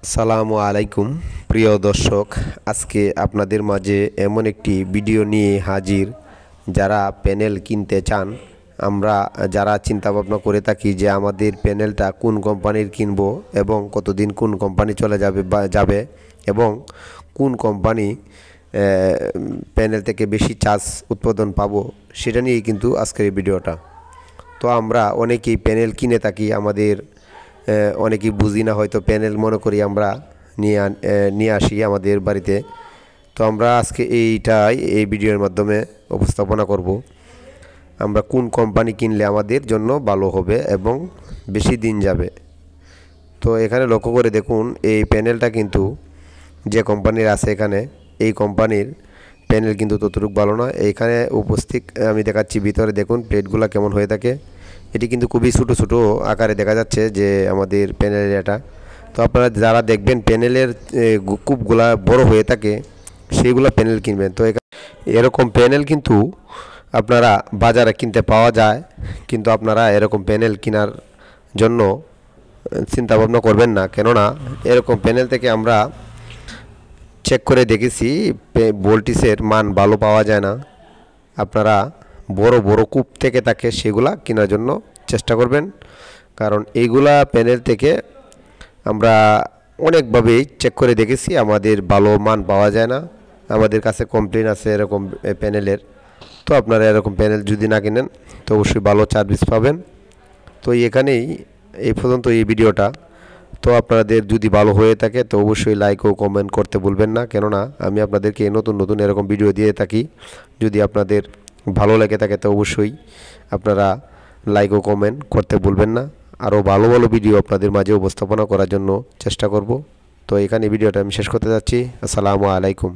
আসসালামু আলাইকুম প্রিয় দর্শক, আজকে আপনাদের মাঝে এমন একটি ভিডিও নিয়ে হাজির। যারা প্যানেল কিনতে চান, আমরা যারা চিন্তা ভাবনা করে থাকি যে আমাদের প্যানেলটা কোন কোম্পানির কিনব এবং কতদিন কোন কোম্পানি চলে যাবে এবং কোন কোম্পানি প্যানেল থেকে বেশি চার্জ উৎপাদন পাবো, সেটা নিয়েই কিন্তু আজকের এই ভিডিওটা। তো আমরা অনেকেই প্যানেল কিনে থাকি, আমাদের অনেকেই বুঝি না, হয়তো প্যানেল মনে করি আমরা নিয়ে আসি আমাদের বাড়িতে। তো আমরা আজকে এই ভিডিওর মাধ্যমে উপস্থাপনা করব আমরা কোন কোম্পানি কিনলে আমাদের জন্য ভালো হবে এবং বেশি দিন যাবে। তো এখানে লক্ষ্য করে দেখুন, এই প্যানেলটা কিন্তু যে কোম্পানির আছে এখানে, এই কোম্পানির প্যানেল কিন্তু ততটুকু ভালো না। এইখানে উপস্থিত আমি দেখাচ্ছি, ভিতরে দেখুন প্লেটগুলো কেমন হয়ে থাকে। এটি কিন্তু খুবই ছোটো ছোটো আকারে দেখা যাচ্ছে যে আমাদের প্যানেলের এটা। তো আপনারা যারা দেখবেন প্যানেলের কূপগুলা বড় হয়ে থাকে, সেইগুলো প্যানেল কিনবেন। তো এরকম প্যানেল কিন্তু আপনারা বাজারে কিনতে পাওয়া যায়, কিন্তু আপনারা এরকম প্যানেল কেনার জন্য চিন্তা ভাবনা করবেন না, কেননা এরকম প্যানেল থেকে আমরা চেক করে দেখেছি ভোল্টেজের মান ভালো পাওয়া যায় না। আপনারা বড় বড় কূপ থেকে থাকে সেগুলা কেনার জন্য চেষ্টা করবেন, কারণ এইগুলা প্যানেল থেকে আমরা অনেকভাবেই চেক করে দেখেছি, আমাদের ভালো মান পাওয়া যায় না। আমাদের কাছে কমপ্লেন আছে এরকম প্যানেলের। তো আপনারা এরকম প্যানেল যদি না কেনেন তো অবশ্যই ভালো সার্ভিস পাবেন। তো এখানেই এই পর্যন্ত এই ভিডিওটা। তো আপনাদের যদি ভালো হয়ে থাকে তো অবশ্যই লাইক ও কমেন্ট করতে ভুলবেন না, কেননা আমি আপনাদেরকে নতুন নতুন এরকম ভিডিও দিয়ে থাকি। যদি আপনাদের ভালো লেগে থাকে তো অবশ্যই আপনারা লাইক ও কমেন্ট করতে ভুলবেন না। আরও ভালো ভালো ভিডিও আপনাদের মাঝে উপস্থাপনা করার জন্য চেষ্টা করব। তো এখানে ভিডিওটা আমি শেষ করতে যাচ্ছি। আসসালামু আলাইকুম।